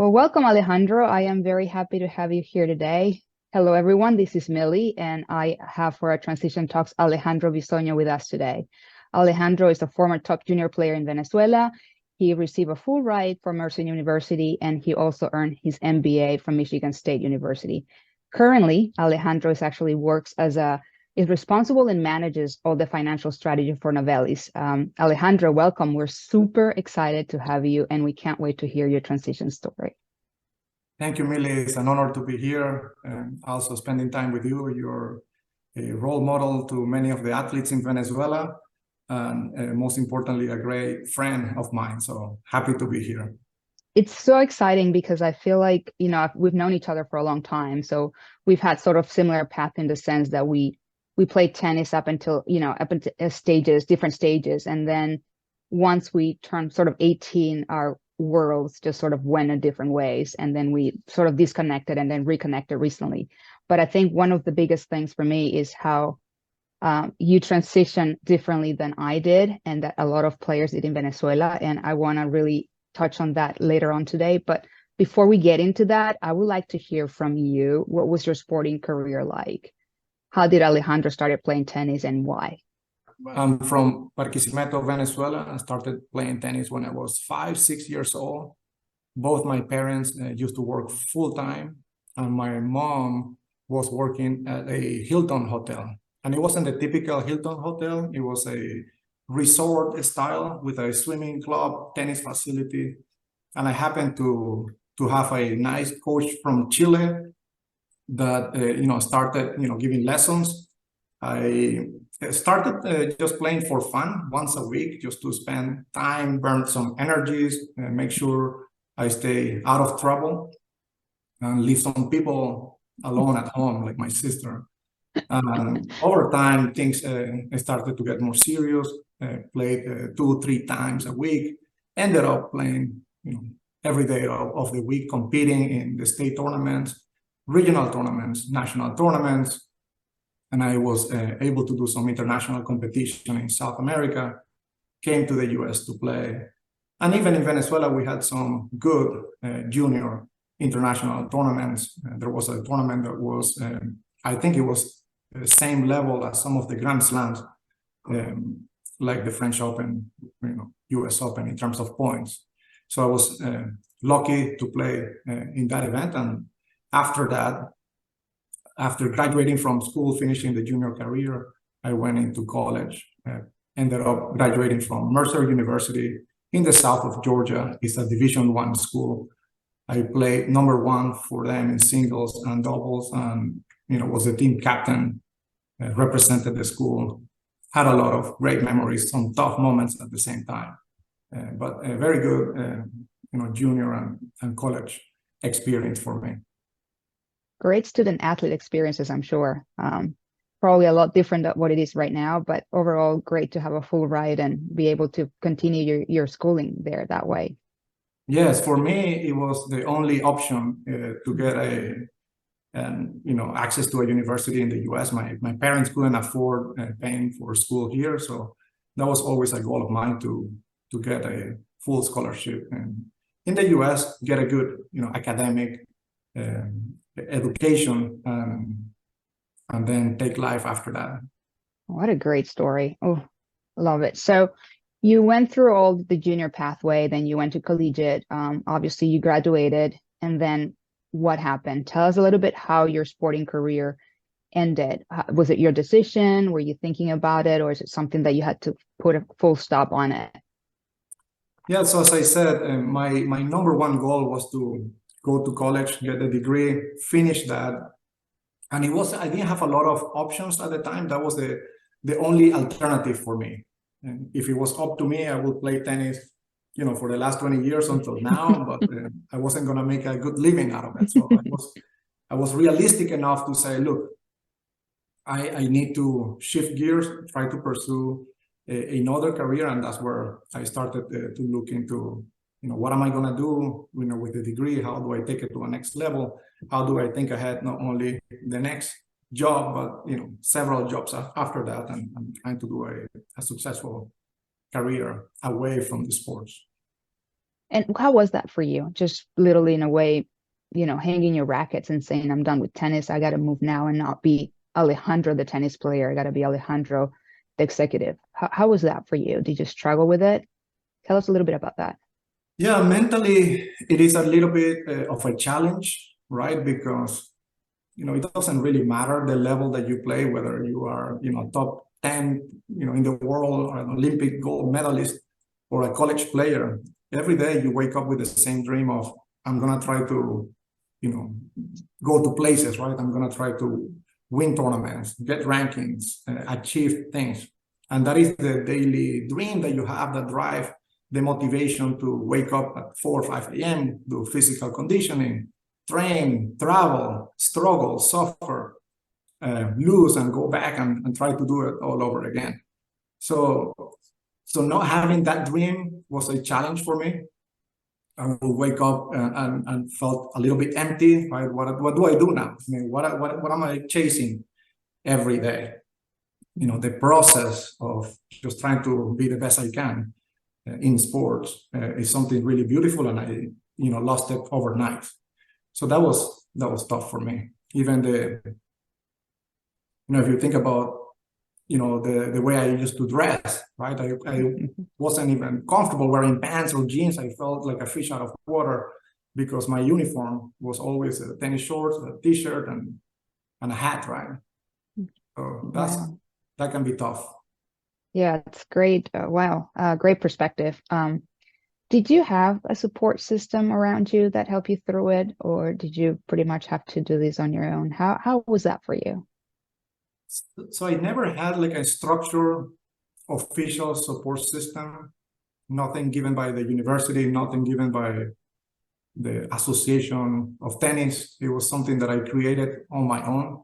Well, welcome, Alejandro. I am very happy to have you here today. Hello, everyone. This is Millie, and I have for our Transition Talks Alejandro Bisogno with us today. Alejandro is a former top junior player in Venezuela. He received a full ride from Mercer University, and he also earned his MBA from Michigan State University. Currently, Alejandro is responsible and manages all the financial strategy for Novelis. Alejandro, welcome. We're super excited to have you, and we can't wait to hear your transition story. Thank you, Millie. It's an honor to be here and also spending time with you. You're a role model to many of the athletes in Venezuela, and most importantly, a great friend of mine. So happy to be here. It's so exciting because I feel like, we've known each other for a long time. So we've had sort of similar path in the sense that we played tennis up until different stages. And then once we turned sort of 18, our worlds just sort of went in different ways. And then we sort of disconnected and then reconnected recently. But I think one of the biggest things for me is how you transition differently than I did, and that a lot of players did in Venezuela. And I want to really touch on that later on today. But before we get into that, I would like to hear from you. What was your sporting career like? How did Alejandro started playing tennis and why? I'm from Barquisimeto, Venezuela. I started playing tennis when I was 5-6 years old. Both my parents used to work full-time, and my mom was working at a Hilton hotel. And it wasn't a typical Hilton hotel. It was a resort style with a swimming club, tennis facility. And I happened to have a nice coach from Chile that started giving lessons. I started just playing for fun once a week, just to spend time, burn some energies, make sure I stay out of trouble, and leave some people alone at home, like my sister. Over time, things started to get more serious. Played 2-3 times a week. Ended up playing every day of the week, competing in the state tournaments, regional tournaments, national tournaments. And I was able to do some international competition in South America, came to the US to play. And even in Venezuela, we had some good junior international tournaments. There was a tournament that was, I think it was the same level as some of the Grand Slams, like the French Open, US Open in terms of points. So I was lucky to play in that event. And after that, after graduating from school, finishing the junior career, I went into college. Ended up graduating from Mercer University in the south of Georgia. It's a Division I school. I played number 1 for them in singles and doubles, and was the team captain, represented the school. Had a lot of great memories, some tough moments at the same time, but a very good, junior and college experience for me. Great student athlete experiences, I'm sure. Probably a lot different than what it is right now, but overall great to have a full ride and be able to continue your schooling there that way. Yes, for me, it was the only option to get access to a university in the US. My parents couldn't afford paying for school here, so that was always a goal of mine to get a full scholarship and in the US, get a good academic education, and then take life after that. What a great story. Oh, love it. So you went through all the junior pathway, then you went to collegiate. Obviously you graduated, and then what happened? Tell us a little bit how your sporting career ended. Was it your decision? Were you thinking about it, or is it something that you had to put a full stop on it? Yeah, so as I said, my number 1 goal was to go to college, get a degree, finish that. And I didn't have a lot of options at the time. That was the only alternative for me. And if it was up to me, I would play tennis, for the last 20 years until now, but I wasn't going to make a good living out of it. So I was realistic enough to say, look, I need to shift gears, try to pursue another career. And that's where I started to look into, what am I going to do, with the degree? How do I take it to a next level? How do I think ahead, not only the next job, but, several jobs after that, and I'm trying to do a successful career away from the sports. And how was that for you? Just literally in a way, hanging your rackets and saying, I'm done with tennis. I got to move now and not be Alejandro, the tennis player. I got to be Alejandro, the executive. How was that for you? Did you struggle with it? Tell us a little bit about that. Yeah, mentally, it is a little bit of a challenge, right? Because, it doesn't really matter the level that you play, whether you are, top 10, in the world, or an Olympic gold medalist, or a college player. Every day you wake up with the same dream of, I'm going to try to, go to places, right? I'm going to try to win tournaments, get rankings, achieve things. And that is the daily dream that you have, that drive, the motivation to wake up at 4 or 5 a.m., do physical conditioning, train, travel, struggle, suffer, lose, and go back and try to do it all over again. So not having that dream was a challenge for me. I would wake up and felt a little bit empty, right? What do I do now? I mean, what am I chasing every day? The process of just trying to be the best I can in sports is something really beautiful, and I lost it overnight. So that was tough for me. Even if you think about the way I used to dress, right? I wasn't even comfortable wearing pants or jeans. I felt like a fish out of water because my uniform was always a tennis shorts, a t-shirt, and a hat, right? So that can be tough. Yeah, it's great. Wow, great perspective. Did you have a support system around you that helped you through it, or did you pretty much have to do this on your own? How was that for you? So I never had like a structured official support system, nothing given by the university, nothing given by the association of tennis. It was something that I created on my own.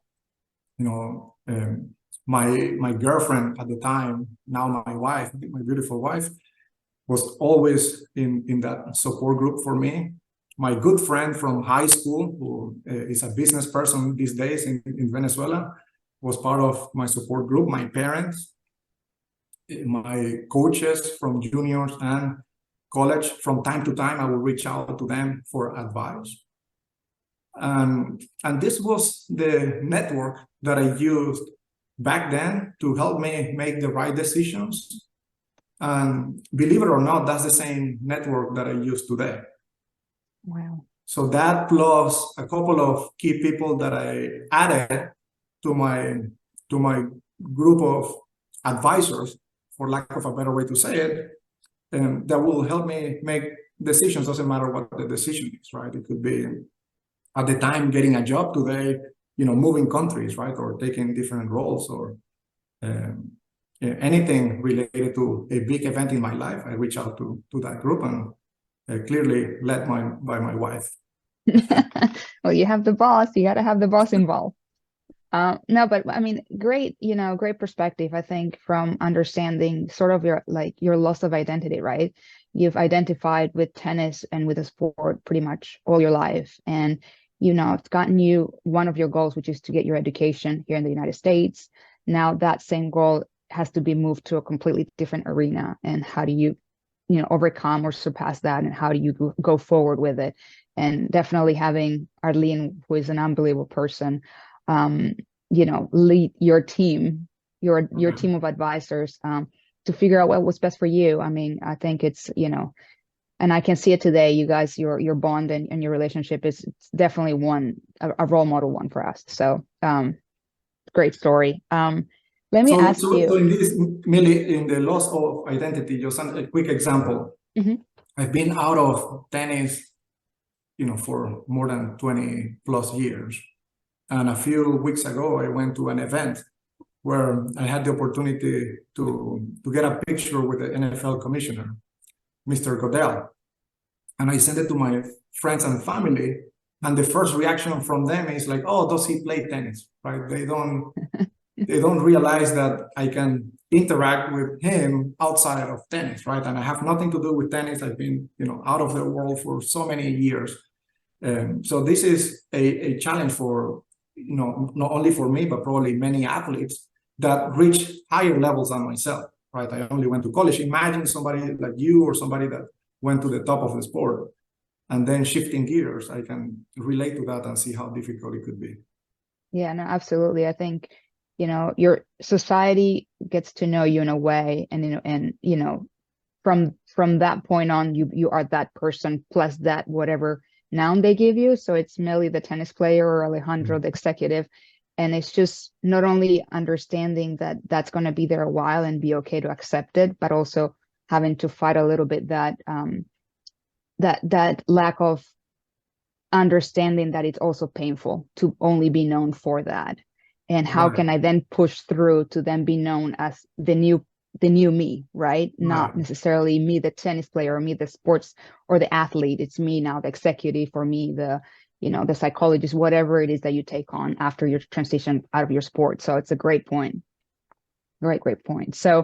My girlfriend at the time, now my wife, my beautiful wife, was always in that support group for me. My good friend from high school, who is a business person these days in Venezuela, was part of my support group. My parents, my coaches from juniors and college, from time to time, I would reach out to them for advice. And this was the network that I used back then to help me make the right decisions. And believe it or not, that's the same network that I use today. Wow. So that plus a couple of key people that I added to my group of advisors, for lack of a better way to say it, that will help me make decisions. Doesn't matter what the decision is, right? It could be at the time getting a job, today, moving countries, right? Or taking different roles, or anything related to a big event in my life. I reach out to that group, and clearly led by my wife. Well, you have the boss, you got to have the boss involved. No, but I mean, great, great perspective, I think, from understanding sort of your loss of identity, right? You've identified with tennis and with the sport pretty much all your life. And, it's gotten you one of your goals, which is to get your education here in the United States. Now that same goal has to be moved to a completely different arena. And how do you, overcome or surpass that? And how do you go forward with it? And definitely having Arlene, who is an unbelievable person, lead your team, your team of advisors, to figure out what was best for you. I mean, I think it's, and I can see it today, you guys, your bond and your relationship is definitely a role model one for us. So, great story. Let me ask you. So in this, Millie, in the loss of identity, just a quick example. Mm-hmm. I've been out of tennis, for more than 20 plus years. And a few weeks ago, I went to an event where I had the opportunity to get a picture with the NFL commissioner, Mr. Goodell. And I sent it to my friends and family. And the first reaction from them is like, oh, does he play tennis? Right? They don't realize that I can interact with him outside of tennis, right? And I have nothing to do with tennis. I've been, out of the world for so many years. So this is a challenge for, not only for me, but probably many athletes that reach higher levels than myself, right? I only went to college. Imagine somebody like you, or somebody that went to the top of the sport. And then shifting gears, I can relate to that and see how difficult it could be. Yeah, no, absolutely. I think, your society gets to know you in a way, and from that point on, you are that person plus that whatever noun they give you. So it's Millie, the tennis player, or Alejandro, the executive. And it's just not only understanding that that's going to be there a while and be okay to accept it, but also having to fight a little bit that lack of understanding that it's also painful to only be known for that. And how can I then push through to then be known as the new me, right? Not necessarily me, the tennis player, or me, the sports or the athlete. It's me now, the executive, or me, the psychologist, whatever it is that you take on after your transition out of your sport. So it's a great point. Great point. So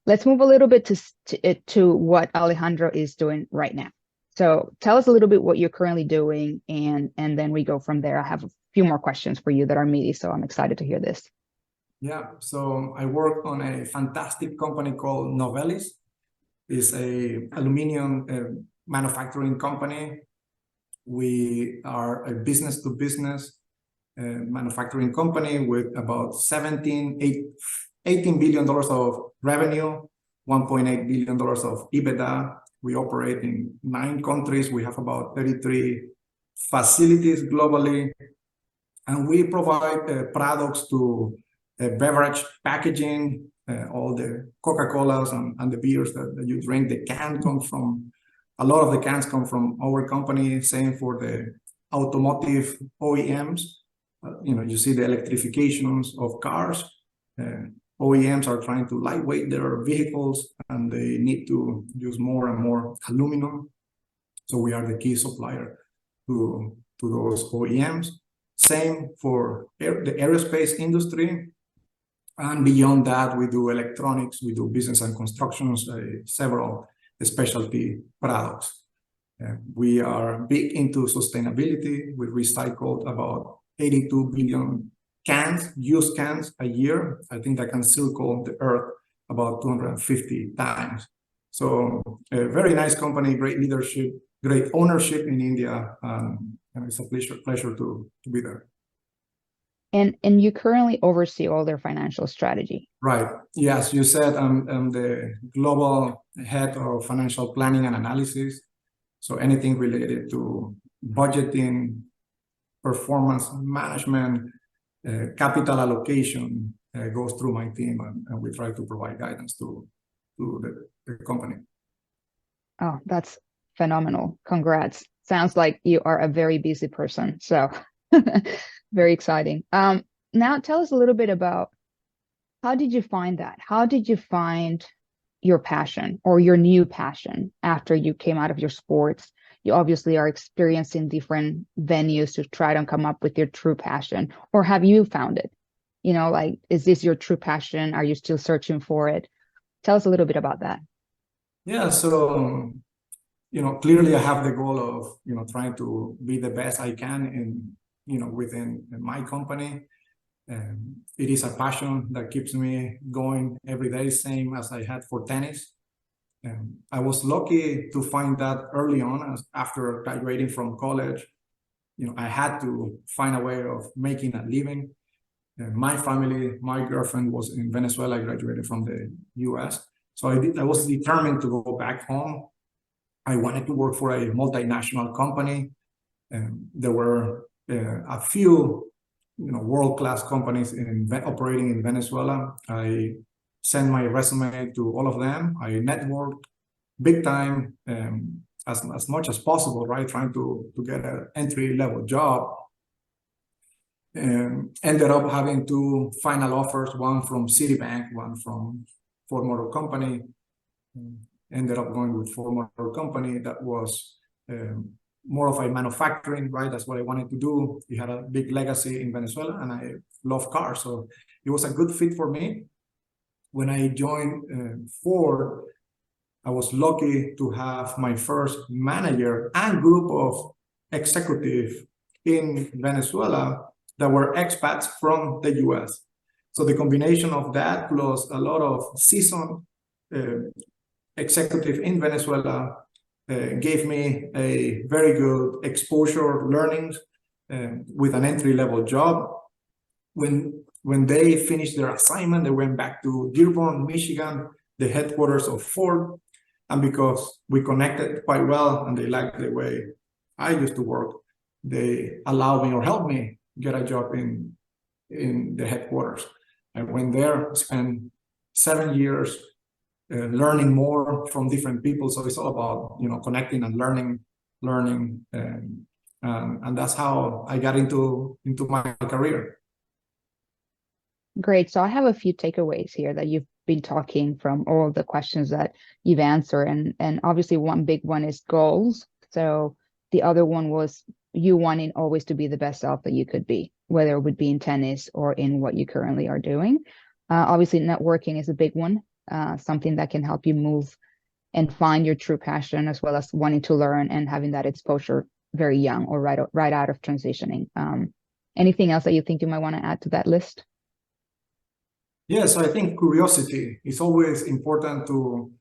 let's move a little bit to what Alejandro is doing right now. So tell us a little bit what you're currently doing, and then we go from there. I have a few more questions for you that are meaty, so I'm excited to hear this. Yeah, so I work on a fantastic company called Novelis. It's a aluminum manufacturing company. We are a business-to-business manufacturing company with about $18 billion of revenue, $1.8 billion of EBITDA. We operate in 9 countries. We have about 33 facilities globally. And we provide products to beverage packaging, all the Coca-Colas and the beers that you drink. A lot of the cans come from our company. Same for the automotive OEMs. You see the electrifications of cars. OEMs are trying to lightweight their vehicles, and they need to use more and more aluminum. So we are the key supplier to those OEMs. Same for the aerospace industry. And beyond that, we do electronics, we do business and constructions, several specialty products. We are big into sustainability. We recycled about 82 billion used cans a year. I think that can circle the earth about 250 times. So a very nice company, great leadership, great ownership in India, and it's a pleasure to be there. And you currently oversee all their financial strategy. Right. Yes, you said I'm the global head of financial planning and analysis. So anything related to budgeting, performance management, capital allocation goes through my team, and we try to provide guidance to the company. Oh, that's phenomenal. Congrats. Sounds like you are a very busy person. So very exciting. Now tell us a little bit about, how did you find that? How did you find your passion or your new passion after you came out of your sports? You obviously are experiencing different venues to try to come up with your true passion, or have you found it? Is this your true passion? Are you still searching for it? Tell us a little bit about that. Yeah, so clearly I have the goal of trying to be the best I can within my company. It is a passion that keeps me going every day, same as I had for tennis. I was lucky to find that early on, after graduating from college. I had to find a way of making a living. My family, my girlfriend was in Venezuela. I graduated from the US. So I was determined to go back home. I wanted to work for a multinational company. There were a few world-class companies operating in Venezuela. I sent my resume to all of them. I networked big time, as much as possible, right? Trying to get an entry-level job. Ended up having 2 final offers, one from Citibank, one from Ford Motor Company. Ended up going with Ford Motor Company. That was more of a manufacturing, right? That's what I wanted to do. We had a big legacy in Venezuela, and I love cars. So it was a good fit for me. When I joined Ford, I was lucky to have my first manager and group of executives in Venezuela that were expats from the US. So the combination of that plus a lot of seasoned executive in Venezuela gave me a very good exposure learnings with an entry-level job. When they finished their assignment, they went back to Dearborn, Michigan, the headquarters of Ford. And because we connected quite well and they liked the way I used to work, they allowed me or helped me get a job in the headquarters. I went there, spent 7 years learning more from different people. So it's all about, connecting and learning, and that's how I got into my career. Great. So I have a few takeaways here that you've been talking from all of the questions that you've answered. And obviously one big one is goals. So the other one was you wanting always to be the best self that you could be, whether it would be in tennis or in what you currently are doing. Obviously networking is a big one, something that can help you move and find your true passion, as well as wanting to learn and having that exposure very young or right out of transitioning. Anything else that you think you might want to add to that list? Yes, I think curiosity is always important to,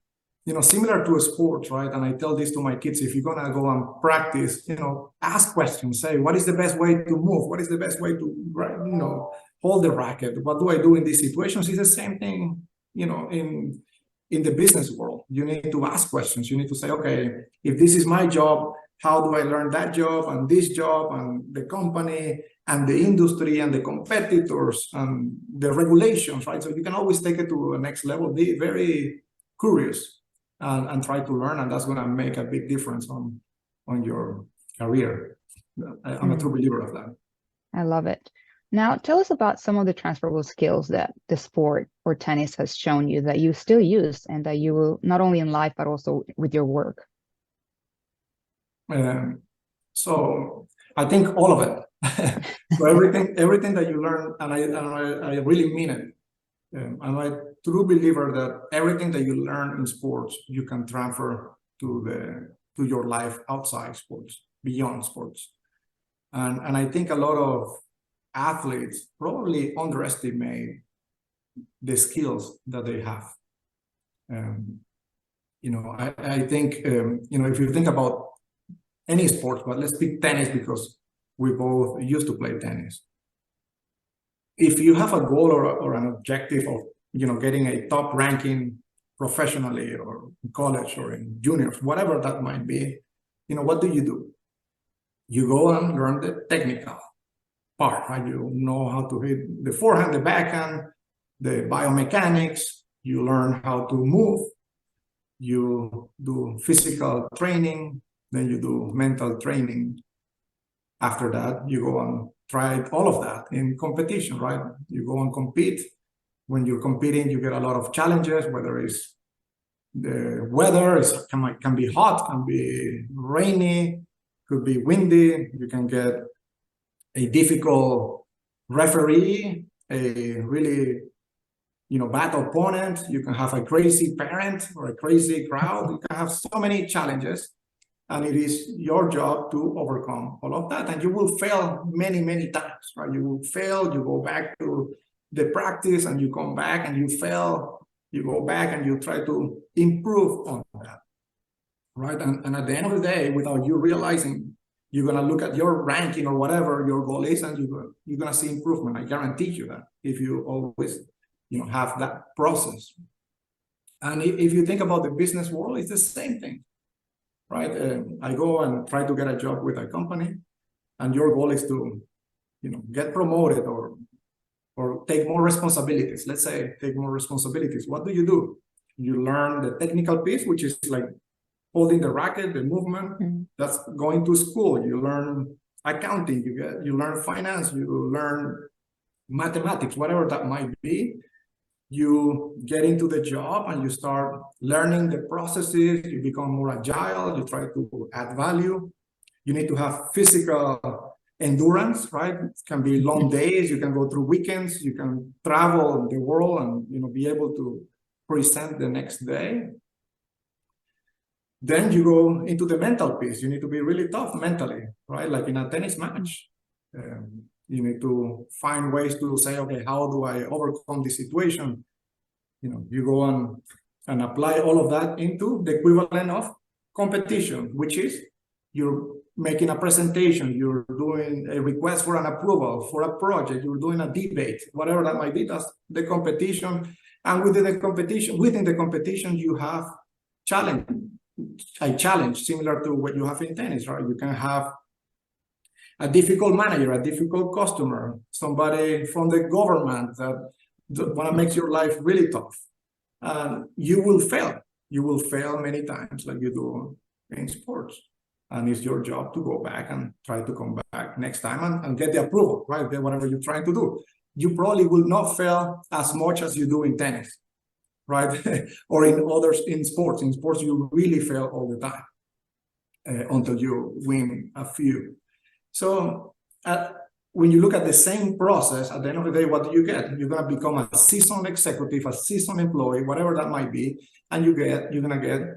similar to a sport, right? And I tell this to my kids, if you're going to go and practice, ask questions, say, what is the best way to move? What is the best way to, hold the racket? What do I do in these situations? It's the same thing, in the business world. You need to ask questions. You need to say, okay, if this is my job, how do I learn that job and this job and the company and the industry and the competitors and the regulations, right? So you can always take it to a next level, be very curious and try to learn, and that's going to make a big difference on your career. I'm a true believer of that. I love it. Now, tell us about some of the transferable skills that the sport or tennis has shown you that you still use and that you will not only in life, but also with your work. So I think all of it. So everything that you learn, and I really mean it. I'm a true believer that everything that you learn in sports, you can transfer to your life outside sports, beyond sports. And I think a lot of athletes probably underestimate the skills that they have. I think, if you think about any sport, but let's pick tennis because we both used to play tennis. If you have a goal or an objective of, getting a top ranking professionally or in college or in juniors, whatever that might be, what do? You go and learn the technical part, right? You know how to hit the forehand, the backhand, the biomechanics. You learn how to move. You do physical training. Then you do mental training. After that, you go and try all of that in competition, right? You go and compete. When you're competing, you get a lot of challenges, whether it's the weather, can be hot, can be rainy, could be windy. You can get a difficult referee, a really, bad opponent. You can have a crazy parent or a crazy crowd. You can have so many challenges. And it is your job to overcome all of that. And you will fail many, many times, right? You will fail, you go back to the practice and you come back and you fail, you go back and you try to improve on that, right? And at the end of the day, without you realizing, you're going to look at your ranking or whatever your goal is, and you're going to see improvement. I guarantee you that if you always, have that process. And if you think about the business world, it's the same thing. Right? I go and try to get a job with a company, and your goal is to, get promoted or take more responsibilities. Let's say take more responsibilities. What do? You learn the technical piece, which is like holding the racket, the movement. That's going to school. You learn accounting. You learn finance. You learn mathematics, whatever that might be. You get into the job and you start learning the processes, you become more agile, you try to add value. You need to have physical endurance, right? It can be long days, you can go through weekends, you can travel the world and be able to present the next day. Then you go into the mental piece. You need to be really tough mentally, right? Like in a tennis match. You need to find ways to say, okay, how do I overcome this situation? You go on and apply all of that into the equivalent of competition, which is you're making a presentation, you're doing a request for an approval for a project, you're doing a debate, whatever that might be. That's the competition. And within the competition, you have a challenge similar to what you have in tennis, right? You can have a difficult manager, a difficult customer, somebody from the government that want to make your life really tough. And you will fail. You will fail many times like you do in sports. And it's your job to go back and try to come back next time and get the approval, right? Whatever you're trying to do. You probably will not fail as much as you do in tennis, right? Or in sports. In sports, you really fail all the time until you win a few. So when you look at the same process, at the end of the day, what do you get? You're going to become a seasoned executive, a seasoned employee, whatever that might be, and you're going to get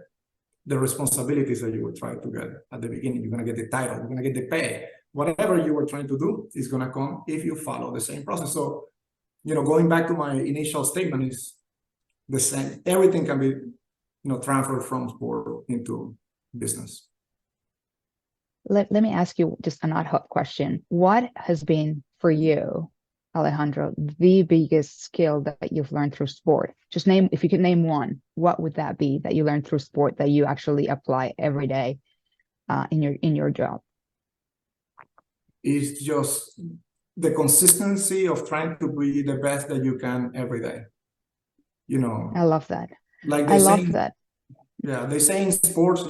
the responsibilities that you were trying to get at the beginning. You're going to get the title, you're going to get the pay. Whatever you were trying to do is going to come if you follow the same process. So, going back to my initial statement is the same. Everything can be, transferred from sport into business. Let me ask you just an ad hoc question. What has been for you, Alejandro, the biggest skill that you've learned through sport? Just if you could name one, what would that be that you learned through sport that you actually apply every day in your job? It's just the consistency of trying to be the best that you can every day. I love that. Like I love that. Yeah, they say in sports,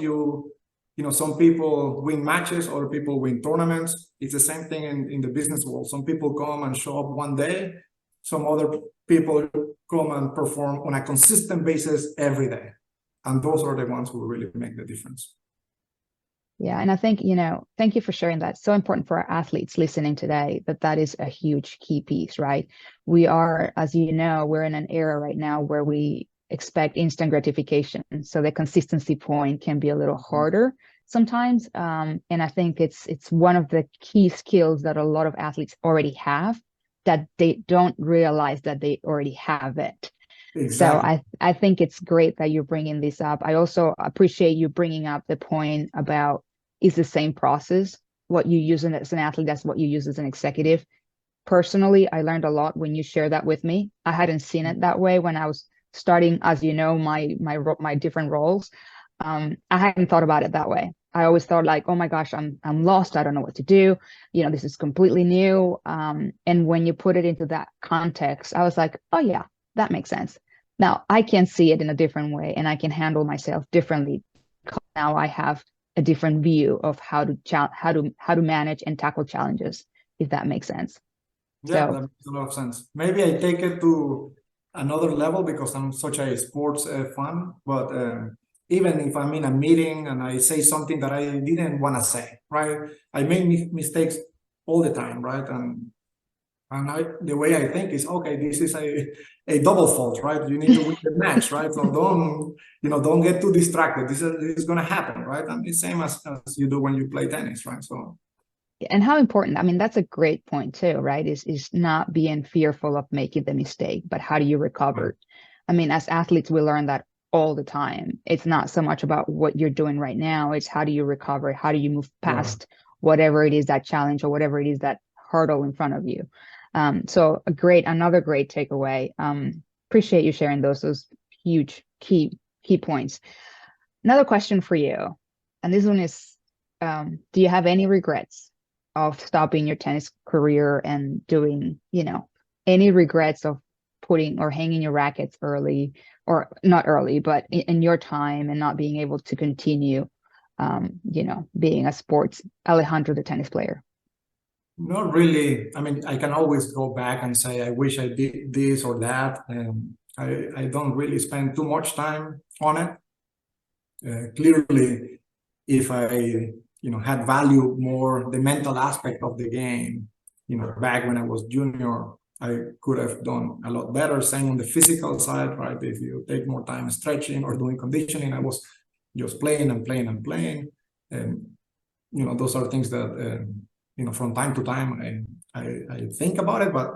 some people win matches, other people win tournaments. It's the same thing in the business world. Some people come and show up one day. Some other people come and perform on a consistent basis every day. And those are the ones who really make the difference. Yeah. And I think, thank you for sharing that. It's so important for our athletes listening today that is a huge key piece, right? We are, as you know, we're in an era right now where we expect instant gratification. So the consistency point can be a little harder sometimes. And I think it's one of the key skills that a lot of athletes already have that they don't realize that they already have it. Exactly. So I think it's great that you're bringing this up. I also appreciate you bringing up the point about it's the same process. What you use as an athlete, that's what you use as an executive. Personally, I learned a lot when you shared that with me. I hadn't seen it that way when I was starting, as you know, my different roles. I hadn't thought about it that way. I always thought like, oh my gosh, I'm lost. I don't know what to do. This is completely new. And when you put it into that context, I was like, oh yeah, that makes sense. Now I can see it in a different way and I can handle myself differently. Now I have a different view of how to manage and tackle challenges, if that makes sense. Yeah, that makes a lot of sense. Maybe I take it to another level because I'm such a sports fan, but even if I'm in a meeting and I say something that I didn't want to say, right? I make mistakes all the time, right? And the way I think is, okay, this is a double fault, right? You need to win the match, right? So don't get too distracted. This is going to happen, right? And it's the same as you do when you play tennis, right? So. And how important, I mean, that's a great point too, right? Is not being fearful of making the mistake, but how do you recover? Right. I mean, as athletes, we learn that all the time. It's not so much about what you're doing right now. It's how do you recover? How do you move past whatever it is, that challenge or whatever it is, that hurdle in front of you? So another great takeaway. Appreciate you sharing those huge key points. Another question for you, and this one is, do you have any regrets of stopping your tennis career and doing, any regrets of putting or hanging your rackets early, or not early, but in your time, and not being able to continue, being a sports Alejandro, the tennis player? Not really. I mean, I can always go back and say, I wish I did this or that. I don't really spend too much time on it. Clearly, if I, had valued more the mental aspect of the game, back when I was junior, I could have done a lot better. Same on the physical side, right? If you take more time stretching or doing conditioning, I was just playing and playing and playing. And, those are things that, from time to time, I think about it, but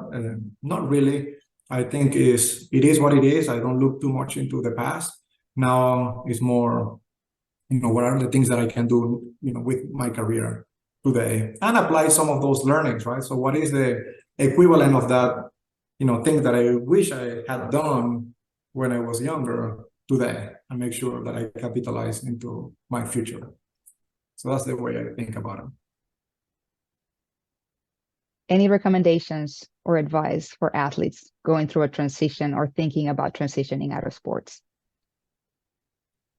not really. I think it is what it is. I don't look too much into the past. Now it's more what are the things that I can do, with my career today, and apply some of those learnings, right? So what is the equivalent of that, thing that I wish I had done when I was younger today, and make sure that I capitalize into my future. So that's the way I think about it. Any recommendations or advice for athletes going through a transition or thinking about transitioning out of sports?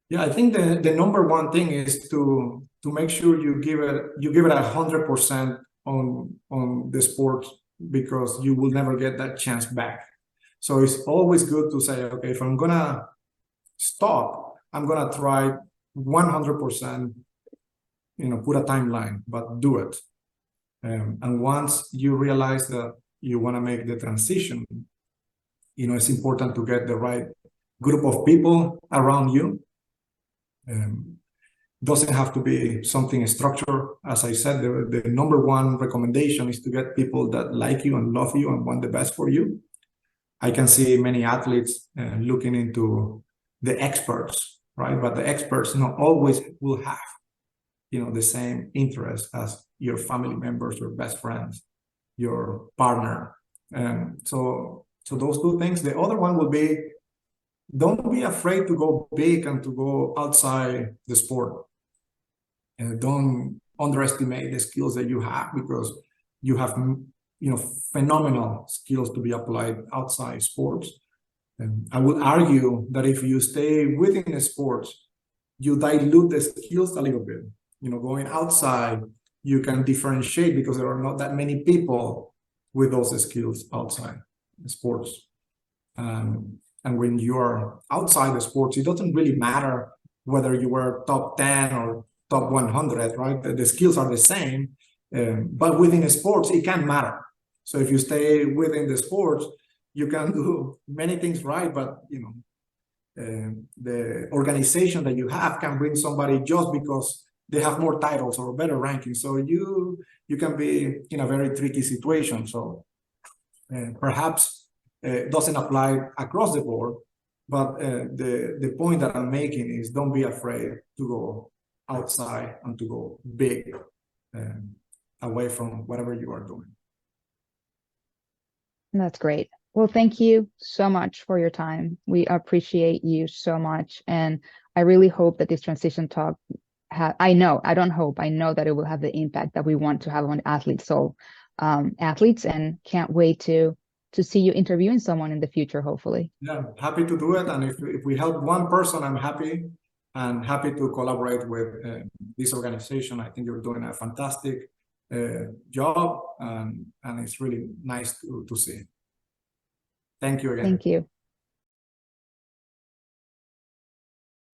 Yeah, I think the number one thing is to make sure you give it 100% on the sport, because you will never get that chance back. So it's always good to say, okay, if I'm gonna stop, I'm gonna try 100%, put a timeline, but do it. And once you realize that you want to make the transition, it's important to get the right group of people around you. Doesn't have to be something structured. As I said, the number one recommendation is to get people that like you and love you and want the best for you. I can see many athletes looking into the experts, right? But the experts not always will have, the same interest as your family members, your best friends, your partner. So those two things. The other one will be, don't be afraid to go big and to go outside the sport. Don't underestimate the skills that you have, because you have, phenomenal skills to be applied outside sports. And I would argue that if you stay within the sports, you dilute the skills a little bit. Going outside, you can differentiate, because there are not that many people with those skills outside sports. And when you're outside the sports, it doesn't really matter whether you were top 10 or top 100, right? The skills are the same, but within sports, it can matter. So if you stay within the sports, you can do many things right, but the organization that you have can bring somebody just because they have more titles or better rankings. So you can be in a very tricky situation. So perhaps it doesn't apply across the board, but the point that I'm making is, don't be afraid to go outside and to go big, away from whatever you are doing. That's great. Well, thank you so much for your time. We appreciate you so much. And I really hope that this transition talk, I know that it will have the impact that we want to have on athletes. So athletes, and can't wait to see you interviewing someone in the future, hopefully. Yeah, happy to do it. And if we help one person, I'm happy, and happy to collaborate with this organization. I think you're doing a fantastic job, and it's really nice to see. Thank you again. Thank you.